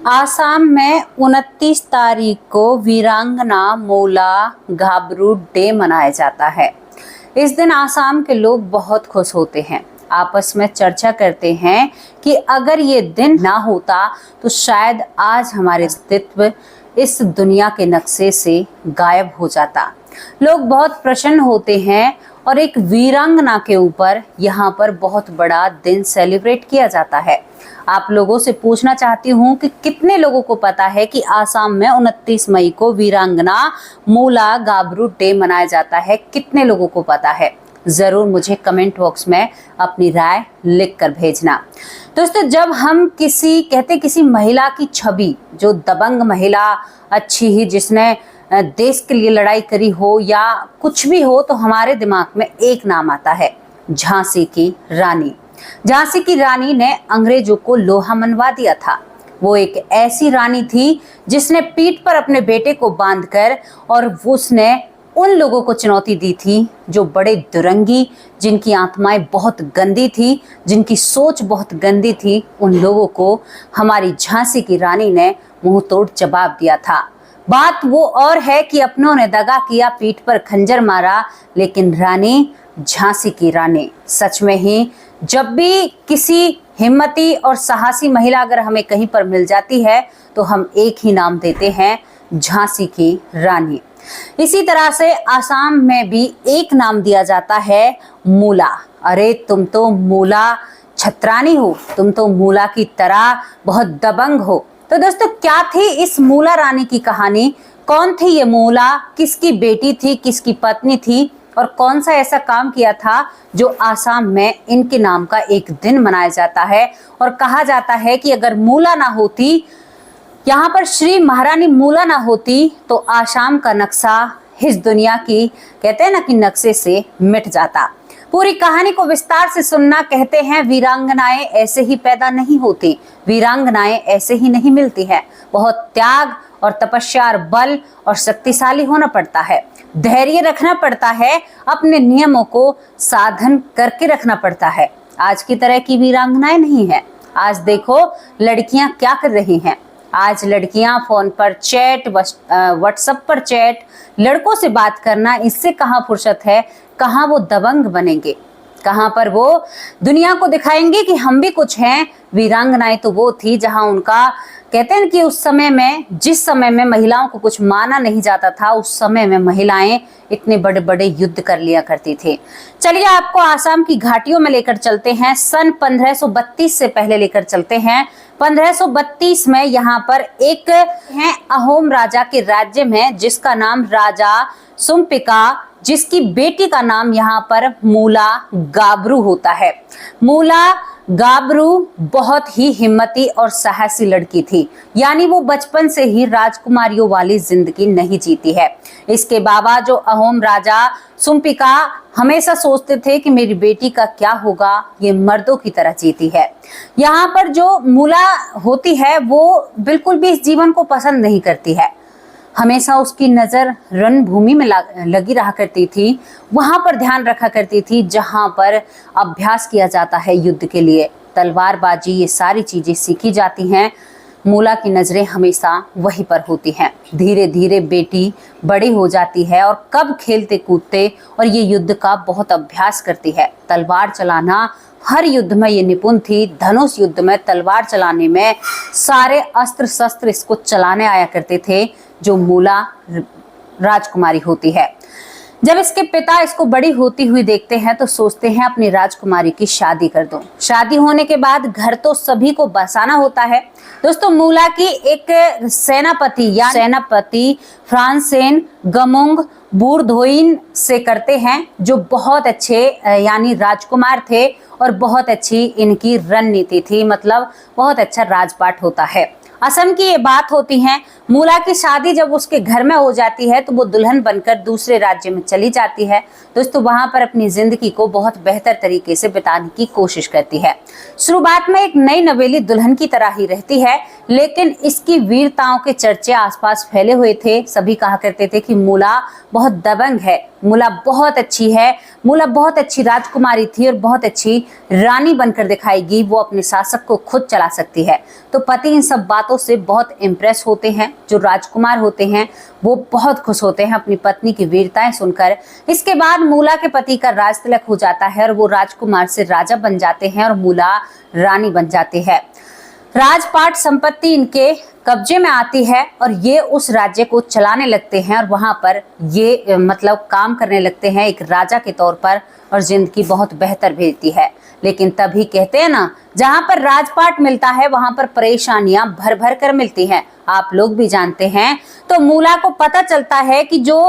आसाम में 29 तारीख को वीरांगना मूला गाबरू डे मनाया जाता है। इस दिन आसाम के लोग बहुत खुश होते हैं, आपस में चर्चा करते हैं कि अगर ये दिन ना होता तो शायद आज हमारे अस्तित्व इस दुनिया के नक्शे से गायब हो जाता। लोग बहुत प्रसन्न होते हैं और एक वीरांगना के ऊपर यहाँ पर बहुत बड़ा दिन सेलिब्रेट किया जाता है। आप लोगों से पूछना चाहती हूँ कि कितने लोगों को पता है कि आसाम में 29 मई को वीरांगना मूला गाबरू डे मनाया जाता है? कितने लोगों को पता है? जरूर मुझे कमेंट बॉक्स में अपनी राय लिख कर भेजना। दोस्तों, जब हम किसी महिला की छवि, जो दबंग महिला, अच्छी ही, जिसने देश के लिए लड़ाई करी हो या कुछ भी हो, तो हमारे दिमाग में एक नाम आता है, झांसी की रानी। झांसी की रानी ने अंग्रेजों को लोहा मनवा दिया था। वो एक ऐसी रानी थी जिसने पीठ पर अपने बेटे को बांधकर और उसने उन लोगों को चुनौती दी थी जो बड़े दुरंगी, जिनकी आत्माएं बहुत गंदी थी, जिनकी सोच बहुत गंदी थी, उन लोगों को हमारी झांसी की रानी ने मुंह तोड़ जवाब दिया था। बात वो और है कि अपनों ने दगा किया, पीठ पर खंजर मारा, लेकिन रानी, झांसी की रानी, सच में ही जब भी किसी हिम्मती और साहसी महिला अगर हमें कहीं पर मिल जाती है तो हम एक ही नाम देते हैं, झांसी की रानी। इसी तरह से आसाम में भी एक नाम दिया जाता है, मूला। अरे तुम तो मूला छत्रानी हो, तुम तो मूला की तरह बहुत दबंग हो। तो दोस्तों, क्या थी इस मूला रानी की कहानी? कौन थी ये मूला? किसकी बेटी थी, किसकी पत्नी थी, और कौन सा ऐसा काम किया था जो आसाम में इनके नाम का एक दिन मनाया जाता है? और कहा जाता है कि अगर मूला ना होती, यहाँ पर श्री महारानी मूला ना होती, तो आसाम का नक्शा इस दुनिया की, कहते हैं ना कि नक्शे से मिट जाता। पूरी कहानी को विस्तार से सुनना। कहते हैं वीरांगनाएं ऐसे ही पैदा नहीं होती, वीरांगनाएं ऐसे ही नहीं मिलती है। बहुत त्याग और तपस्या और बल और शक्तिशाली होना पड़ता है, धैर्य रखना पड़ता है, अपने नियमों को साधन करके रखना पड़ता है। आज की तरह की वीरांगनाएं नहीं है। आज देखो लड़कियां क्या कर रही हैं। आज लड़कियां फोन पर चैट, व्हाट्सएप पर चैट, लड़कों से बात करना, इससे कहाँ फुर्सत है? कहाँ वो दबंग बनेंगे? कहाँ पर वो दुनिया को दिखाएंगे कि हम भी कुछ हैं? वीरांगनाएं तो वो थी जहां उनका, कहते हैं कि उस समय में, जिस समय में महिलाओं को कुछ माना नहीं जाता था, उस समय में महिलाएं इतने बड़े बड़े युद्ध कर लिया करती थी। चलिए आपको आसाम की घाटियों में लेकर चलते हैं। सन 1532 से पहले लेकर चलते हैं। 1532 में यहाँ पर एक है अहोम राजा के राज्य में, जिसका नाम राजा सुम्पिका, जिसकी बेटी का नाम यहाँ पर मूला गाबरू होता है। मूला गाबरू बहुत ही हिम्मती और साहसी लड़की थी, यानी वो बचपन से ही राजकुमारियों वाली जिंदगी नहीं जीती है। इसके बाबा जो अहोम राजा सुम्पिका हमेशा सोचते थे कि मेरी बेटी का क्या होगा, ये मर्दों की तरह जीती है। यहाँ पर जो मूला होती है वो बिल्कुल भी इस जीवन को पसंद नहीं करती है। हमेशा उसकी नजर रणभूमि में लगी रहा करती थी, वहां पर ध्यान रखा करती थी जहां पर अभ्यास किया जाता है युद्ध के लिए, तलवारबाजी, ये सारी चीजें सीखी जाती हैं। मूला की नजरें हमेशा वहीं पर होती हैं। धीरे धीरे बेटी बड़ी हो जाती है और कब खेलते कूदते और ये युद्ध का बहुत अभ्यास करती है। तलवार चलाना, हर युद्ध में ये निपुण थी। धनुष युद्ध में, तलवार चलाने में, सारे अस्त्र शस्त्र इसको चलाने आया करते थे, जो मूला राजकुमारी होती है। जब इसके पिता इसको बड़ी होती हुई देखते हैं तो सोचते हैं अपनी राजकुमारी की शादी कर दो। शादी होने के बाद घर तो सभी को बसाना होता है। दोस्तों, मूला की एक सेनापति फ्रांसेन गमुंग बुरधोइन से करते हैं, जो बहुत अच्छे यानी राजकुमार थे और बहुत अच्छी इनकी रणनीति थी, मतलब बहुत अच्छा राजपाट होता है। असम की ये बात होती है। मूला की शादी जब उसके घर में हो जाती है तो वो दुल्हन बनकर दूसरे राज्य में चली जाती है। दोस्तों, वहां पर अपनी जिंदगी को बहुत बेहतर तरीके से बिताने की कोशिश करती है। शुरुआत में एक नई नवेली दुल्हन की तरह ही रहती है, लेकिन इसकी वीरताओं के चर्चे आसपास फैले हुए थे। सभी कहा करते थे कि मूला बहुत दबंग है, मूला बहुत अच्छी है, मूला बहुत अच्छी राजकुमारी थी और बहुत अच्छी रानी बनकर दिखाएगी, वो अपने शासक को खुद चला सकती है। तो पति इन सब बातों से बहुत इम्प्रेस होते हैं। जो राजकुमार होते हैं वो बहुत खुश होते हैं अपनी पत्नी की वीरताएं सुनकर। इसके बाद मूला के पति का राज तिलक हो जाता है और वो राजकुमार से राजा बन जाते हैं और मूला रानी बन जाती है। राजपाट संपत्ति इनके कब्जे में आती है और ये उस राज्य को चलाने लगते हैं और वहां पर ये मतलब काम करने लगते हैं एक राजा के तौर पर और जिंदगी बहुत बेहतर भेजती है। लेकिन तभी कहते हैं ना, जहां पर राजपाट मिलता है वहां पर परेशानियां भर भर कर मिलती हैं। आप लोग भी जानते हैं। तो मूला को पता चलता है कि जो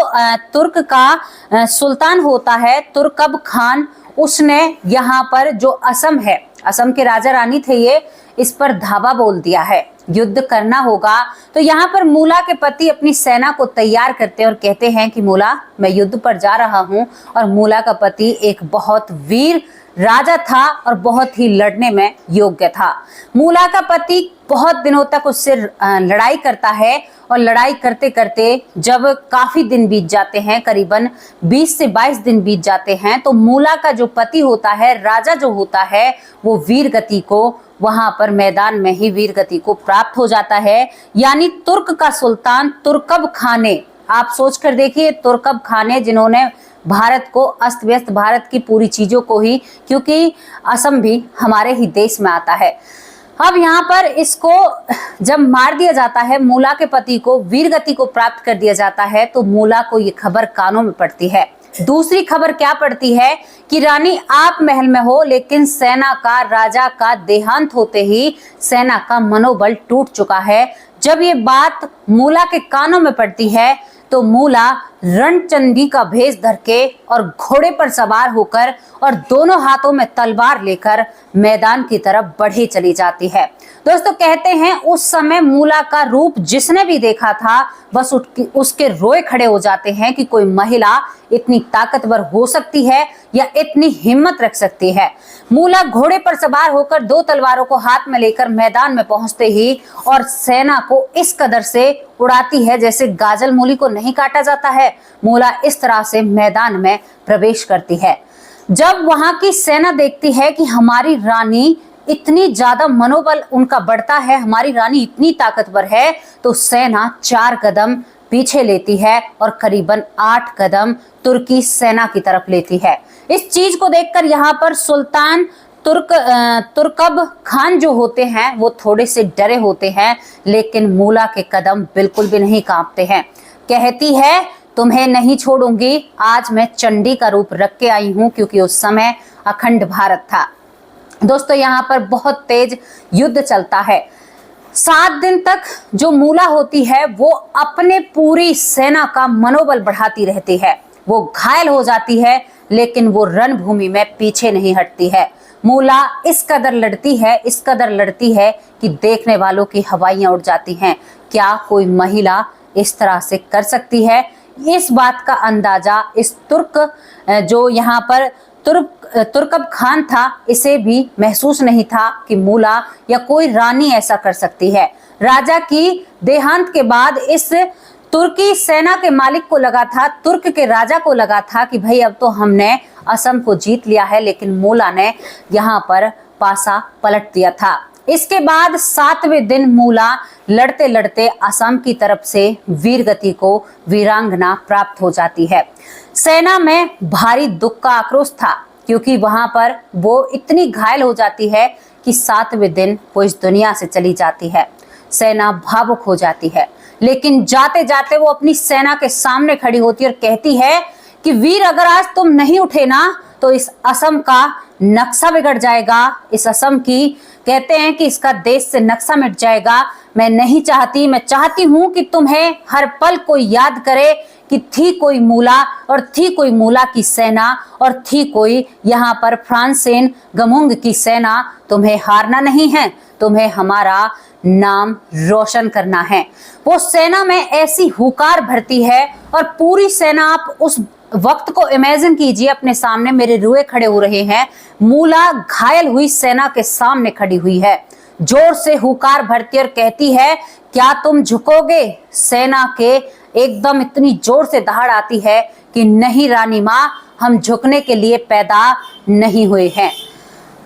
तुर्क का सुल्तान होता है तुर्कब खान, उसने यहाँ पर जो असम है, असम के राजा रानी थे ये, इस पर धावा बोल दिया है, युद्ध करना होगा। तो यहाँ पर मूला के पति अपनी सेना को तैयार करते हैं और कहते हैं कि मूला, मैं युद्ध पर जा रहा हूँ। और मूला का पति एक बहुत वीर राजा था और बहुत ही लड़ने में योग्य था। मूला का पति बहुत दिनों तक उससे लड़ाई करता है और लड़ाई करते करते जब काफी दिन बीत जाते हैं, करीबन 20 से 22 दिन बीत जाते हैं, तो मूला का जो पति होता है, राजा जो होता है, वो वीर गति को वहां पर मैदान में ही वीर गति को प्राप्त हो जाता है। यानी तुर्क का सुल्तान तुर्कब खान ने, आप सोच कर देखिए, तुर्कब खान ने जिन्होंने भारत को अस्त व्यस्त, भारत की पूरी चीजों को ही, क्योंकि असम भी हमारे ही देश में आता है। अब यहाँ पर इसको जब मार दिया जाता है, मूला के पति को वीर गति को प्राप्त कर दिया जाता है, तो मूला को ये खबर कानों में पड़ती है। दूसरी खबर क्या पड़ती है कि रानी आप महल में हो, लेकिन सेना का, राजा का देहांत होते ही सेना का मनोबल टूट चुका है। जब ये बात मूला के कानों में पड़ती है तो मूला रणचंडी का भेष धर के और घोड़े पर सवार होकर और दोनों हाथों में तलवार लेकर मैदान की तरफ बढ़ी चली जाती है। दोस्तों, कहते हैं उस समय मूला का रूप जिसने भी देखा था बस उसके रोए खड़े हो जाते हैं कि कोई महिला इतनी ताकतवर हो सकती है या इतनी हिम्मत रख सकती है। मूला घोड़े पर सवार होकर 2 तलवारों को हाथ में लेकर मैदान में पहुंचते ही और सेना को इस कदर से उड़ाती है जैसे गाजल मूली को नहीं काटा जाता है। मूला इस तरह से मैदान में प्रवेश करती है। जब वहां की सेना देखती है कि हमारी रानी, इतनी ज्यादा मनोबल उनका बढ़ता है, हमारी रानी इतनी ताकतवर है, तो सेना 4 कदम पीछे लेती है और करीबन 8 कदम तुर्की सेना की तरफ लेती है। इस चीज को देखकर यहाँ पर सुल्तान तुर्कब खान जो होते हैं वो थोड़े से डरे होते हैं, लेकिन मूला के कदम बिल्कुल भी नहीं कांपते हैं। कहती है, तुम्हें नहीं छोड़ूंगी, आज मैं चंडी का रूप रख के आई हूं, क्योंकि उस समय अखंड भारत था। दोस्तों, यहाँ पर बहुत तेज युद्ध चलता है। 7 दिन तक जो मूला होती है वो अपने पूरी सेना का मनोबल बढ़ाती रहती है। वो घायल हो जाती है लेकिन वो रणभूमि में पीछे नहीं हटती है। मूला इस कदर लड़ती है कि देखने वालों की हवाइयां उड़ जाती हैं। क्या कोई महिला इस तरह से कर सकती है? इस बात का अंदाजा इस जो यहाँ पर तुर्कब खान था, इसे भी महसूस नहीं था कि मूला या कोई रानी ऐसा कर सकती है। राजा की देहांत के बाद इस तुर्की सेना के मालिक को लगा था, तुर्क के राजा को लगा था कि भाई अब तो हमने असम को जीत लिया है, लेकिन मूला ने यहाँ पर पासा पलट दिया था। इसके बाद 7वें दिन मूला लड़ते लड़ते असम की तरफ से वीरगति को वीरांगना प्राप्त हो जाती है। सेना में भारी दुख का आक्रोश था, क्योंकि वहां पर वो इतनी घायल हो जाती है कि 7वें दिन वो इस दुनिया से चली जाती है। सेना भावुक हो जाती है, लेकिन जाते जाते वो अपनी सेना के सामने खड़ी होती है और कहती है कि वीर, अगर आज तुम नहीं उठे ना तो इस असम का नक्शा बिगड़ जाएगा। इस असम की, कहते हैं कि इसका देश से नक्शा मिट जाएगा। मैं नहीं चाहती, मैं चाहती हूं कि तुम्हें हर पल कोई याद करे कि थी कोई मूला और थी कोई मूला की सेना और थी कोई यहाँ पर फ्रांसेन गमुंग की सेना। तुम्हें हारना नहीं है, तुम्हें हमारा नाम रोशन करना है। वो सेना में ऐसी हुकार भरती है और पूरी सेना, आप उस वक्त को इमेजिन कीजिए अपने सामने, मेरे रुए खड़े हो रहे हैं। मूला घायल हुई सेना के सामने खड़ी हुई है, जोर से हुकार भरती और कहती है, क्या तुम झुकोगे? सेना के एकदम इतनी जोर से दहाड़ आती है कि नहीं रानी माँ, हम झुकने के लिए पैदा नहीं हुए हैं।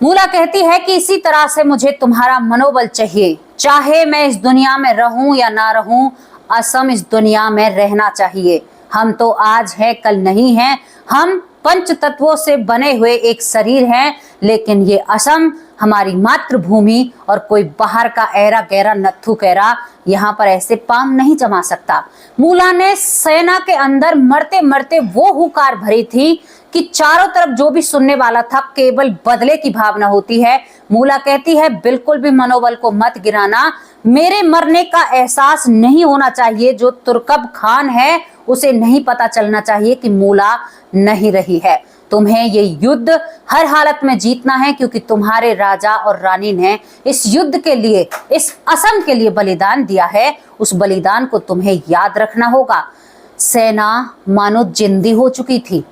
मूला कहती है कि इसी तरह से मुझे तुम्हारा मनोबल चाहिए, चाहे मैं इस दुनिया में रहूं या ना रहूं, असम इस दुनिया में रहना चाहिए। हम तो आज है कल नहीं है, हम पंच तत्वों से बने हुए एक शरीर हैं, लेकिन ये असम हमारी मातृभूमि और कोई बाहर का ऐरा गैरा नत्थु कैरा यहाँ पर ऐसे पाम नहीं जमा सकता। मूला ने सेना के अंदर मरते मरते वो हुकार भरी थी कि चारों तरफ जो भी सुनने वाला था केवल बदले की भावना होती है। मूला कहती है बिल्कुल भी मनोबल को मत गिराना, मेरे मरने का एहसास नहीं होना चाहिए। जो तुर्कब खान है उसे नहीं पता चलना चाहिए कि मूला नहीं रही है। तुम्हें ये युद्ध हर हालत में जीतना है, क्योंकि तुम्हारे राजा और रानी ने इस युद्ध के लिए, इस असम के लिए बलिदान दिया है। उस बलिदान को तुम्हें याद रखना होगा। सेना मानो जिंदी हो चुकी थी।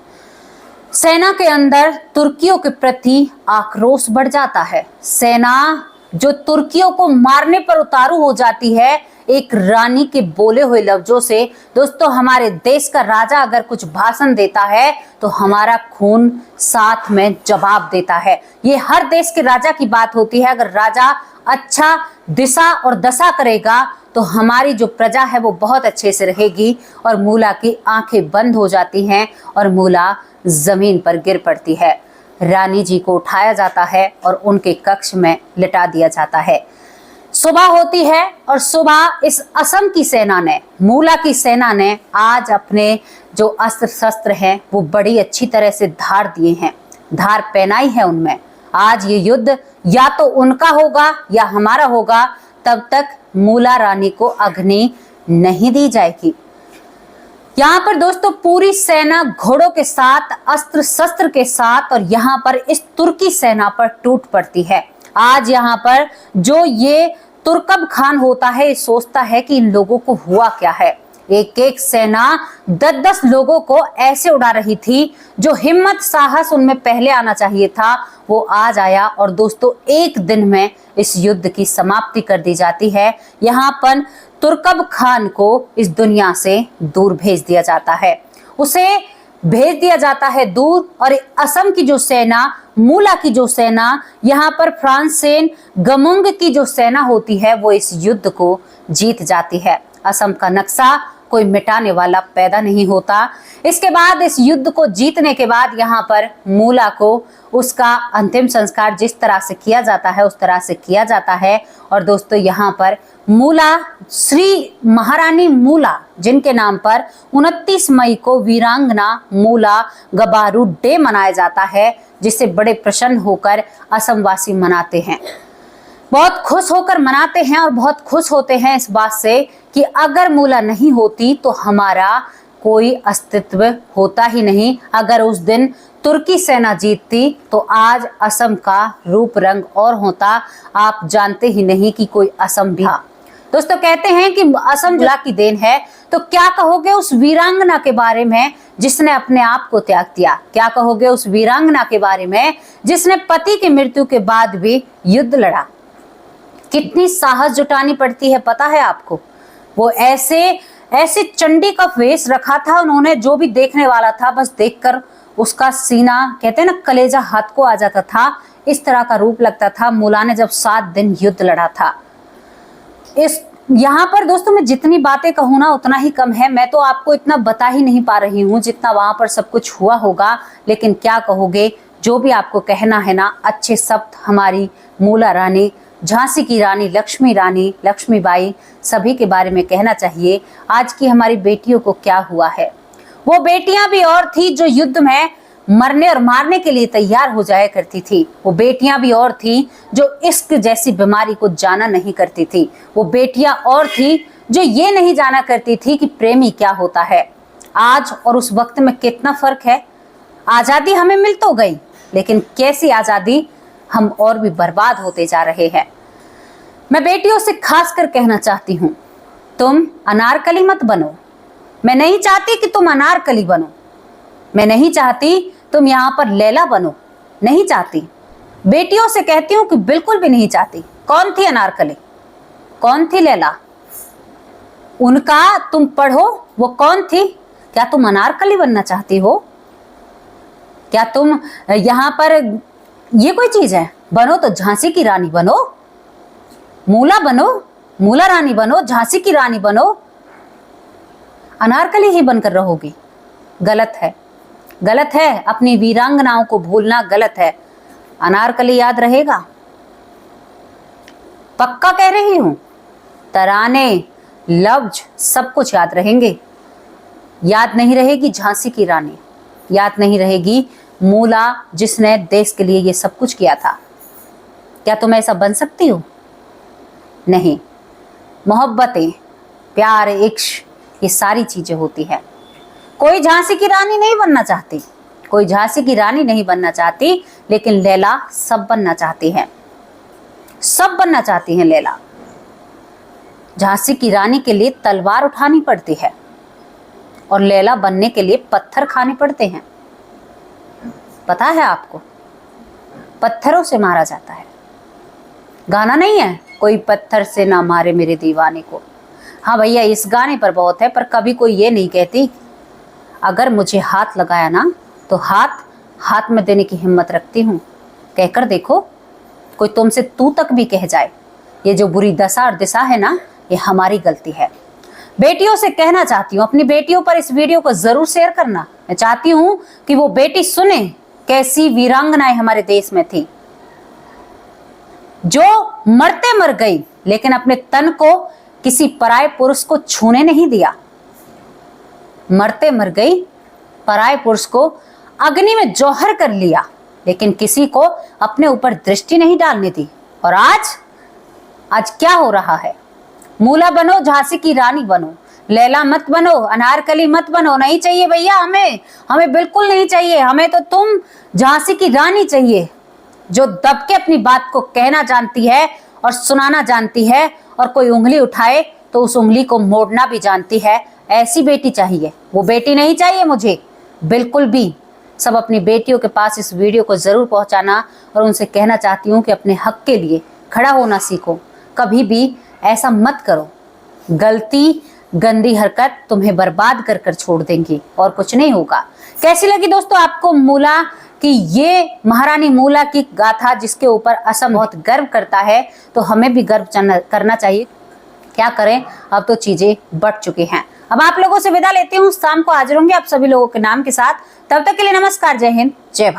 सेना के अंदर तुर्कियों के प्रति आक्रोश बढ़ जाता है। सेना जो तुर्कियों को मारने पर उतारू हो जाती है एक रानी के बोले हुए लफ्जों से। दोस्तों, हमारे देश का राजा अगर कुछ भाषण देता है तो हमारा खून साथ में जवाब देता है। ये हर देश के राजा की बात होती है। अगर राजा अच्छा दिशा और दशा करेगा तो हमारी जो प्रजा है वो बहुत अच्छे से रहेगी। और मूला की आंखें बंद हो जाती हैं और मूला जमीन पर गिर पड़ती है। रानी जी को उठाया जाता है और उनके कक्ष में लिटा दिया जाता है। सुबह होती है और सुबह इस असम की सेना ने, मूला की सेना ने आज अपने जो अस्त्र शस्त्र हैं वो बड़ी अच्छी तरह से धार दिए हैं, धार पहनाई है उनमें। आज ये युद्ध या तो उनका होगा या हमारा होगा, तब तक मूला रानी को अग्नि नहीं दी जाएगी। यहाँ पर दोस्तों पूरी सेना घोड़ों के साथ, अस्त्र शस्त्र के साथ और यहाँ पर इस तुर्की सेना पर टूट पड़ती है। आज यहाँ पर जो ये तुर्कब खान होता है, सोचता है कि इन लोगों को हुआ क्या है। एक एक सेना 10-10 लोगों को ऐसे उड़ा रही थी। जो हिम्मत साहस उनमें पहले आना चाहिए था वो आज आया। और दोस्तों एक दिन में इस युद्ध की समाप्ति कर दी जाती है। यहाँ पर तुर्कब खान को इस दुनिया से दूर भेज दिया जाता है, उसे भेज दिया जाता है दूर। और असम की जो सेना, मूला की जो सेना, यहाँ पर फ्रांसेन गमुंग की जो सेना होती है वो इस युद्ध को जीत जाती है। असम का नक्शा कोई मिटाने वाला पैदा नहीं होता। इसके बाद इस युद्ध को जीतने के बाद यहाँ पर मूला को उसका अंतिम संस्कार जिस तरह से किया जाता है उस तरह से किया जाता है। और दोस्तों यहाँ पर मूला, श्री महारानी मूला, जिनके नाम पर 29 मई को वीरांगना मूला गबारू डे मनाया जाता है, जिसे बड़े प्रसन्न होकर असमवासी मनाते हैं, बहुत खुश होकर मनाते हैं और बहुत खुश होते हैं इस बात से कि अगर मूला नहीं होती तो हमारा कोई अस्तित्व होता ही नहीं। अगर उस दिन तुर्की सेना जीतती तो आज असम का रूप रंग और होता। आप जानते ही नहीं कि कोई असम भी था। दोस्तों कहते हैं कि असम मूला की देन है। तो क्या कहोगे उस वीरांगना के बारे में जिसने अपने आप को त्याग दिया? क्या कहोगे उस वीरांगना के बारे में जिसने पति की मृत्यु के बाद भी युद्ध लड़ा? कितनी साहस जुटानी पड़ती है पता है आपको? वो ऐसे चंडी का वेश रखा था उन्होंने, जो भी देखने वाला था बस देखकर उसका सीना, कहते हैं ना, कलेजा हाथ को आ जाता था। इस तरह का रूप लगता था मूला ने जब 7 दिन युद्ध लड़ा था। इस यहाँ पर दोस्तों मैं जितनी बातें कहूँ ना उतना ही कम है। मैं तो आपको इतना बता ही नहीं पा रही हूँ जितना वहां पर सब कुछ हुआ होगा। लेकिन क्या कहोगे, जो भी आपको कहना है ना, अच्छे शब्द हमारी मूला रानी, झांसी की रानी लक्ष्मीबाई सभी के बारे में कहना चाहिए। आज की हमारी बेटियों को क्या हुआ है? वो बेटियां भी और थी जो युद्ध में मरने और मारने के लिए तैयार हो जाया करती थी। वो बेटियां भी और थी जो इश्क जैसी बीमारी को जाना नहीं करती थी। वो बेटियां और थी जो ये नहीं जाना करती थी कि प्रेमी क्या होता है। आज और उस वक्त में कितना फर्क है। आजादी हमें मिल तो गई, लेकिन कैसी आजादी, हम और भी बर्बाद होते जा रहे हैं। मैं बेटियों से खास कर कहना चाहती हूँ, तुम अनारकली मत बनो। मैं नहीं चाहती कि तुम अनारकली बनो। मैं नहीं चाहती तुम यहाँ पर लैला बनो, नहीं चाहती। बेटियों से कहती हूँ कि बिल्कुल भी नहीं चाहती। कौन थी अनारकली, कौन थी लैला, उनका तुम पढ़ो। वो कौन थी? क्या तुम अनारकली बनना चाहती हो? क्या तुम यहाँ पर ये कोई चीज है? बनो तो झांसी की रानी बनो, मूला बनो, मूला रानी बनो, झांसी की रानी बनो, अनारकली ही बनकर रहोगी। गलत है, गलत है। अपनी वीरांगनाओं को भूलना गलत है। अनारकली याद रहेगा, पक्का कह रही हूं। तराने, लफ्ज सब कुछ याद रहेंगे। याद नहीं रहेगी झांसी की रानी, याद नहीं रहेगी मूला जिसने देश के लिए ये सब कुछ किया था। क्या तुम ऐसा बन सकती हो? नहीं। मोहब्बतें, प्यार, इश्क, ये सारी चीजें होती है। कोई झांसी की रानी नहीं बनना चाहती, कोई झांसी की रानी नहीं बनना चाहती, लेकिन लैला सब बनना चाहती है, सब बनना चाहती है लैला। झांसी की रानी के लिए तलवार उठानी पड़ती है और लैला बनने के लिए पत्थर खाने पड़ते हैं। पता है आपको, पत्थरों से मारा जाता है। गाना नहीं है, कोई पत्थर से ना मारे मेरे दीवाने को। हाँ भैया, इस गाने पर बहुत है, पर कभी कोई ये नहीं कहती अगर मुझे हाथ लगाया ना तो हाथ में देने की हिम्मत रखती हूँ। कहकर देखो, कोई तुमसे तू तक भी कह जाए, ये जो बुरी दशा और दिशा है ना, ये हमारी गलती है। बेटियों से कहना चाहती हूँ, अपनी बेटियों पर इस वीडियो को जरूर शेयर करना। मैं चाहती हूँ कि वो बेटी सुने कैसी वीरांगनाएं हमारे देश में थी, जो मरते मर गई लेकिन अपने तन को किसी पराये पुरुष को छूने नहीं दिया। मरते मर गई, पराये पुरुष को अग्नि में जौहर कर लिया, लेकिन किसी को अपने ऊपर दृष्टि नहीं डालने दी। और आज क्या हो रहा है? मूला बनो, झांसी की रानी बनो, लैला मत बनो, अनारकली मत बनो। नहीं चाहिए भैया, हमें बिल्कुल नहीं चाहिए। हमें तो तुम झांसी की रानी चाहिए, जो दब के अपनी बात को कहना जानती है और सुनाना जानती है, और कोई उंगली उठाए तो उस उंगली को मोड़ना भी जानती है। ऐसी बेटी चाहिए। वो बेटी नहीं चाहिए मुझे बिल्कुल भी। सब अपनी बेटियों के पास इस वीडियो को जरूर पहुंचाना, और उनसे कहना चाहती हूँ कि अपने हक के लिए खड़ा होना सीखो। कभी भी ऐसा मत करो। गलती, गंदी हरकत तुम्हें बर्बाद कर कर छोड़ देंगी, और कुछ नहीं होगा। कैसी लगी दोस्तों आपको मूला कि ये महारानी मूला की गाथा, जिसके ऊपर असम बहुत गर्व करता है, तो हमें भी गर्व करना चाहिए। क्या करें, अब तो चीजें बढ़ चुकी हैं। अब आप लोगों से विदा लेती हूँ, शाम को हाजिर होंगे आप सभी लोगों के नाम के साथ। तब तक के लिए नमस्कार, जय हिंद, जय भारत।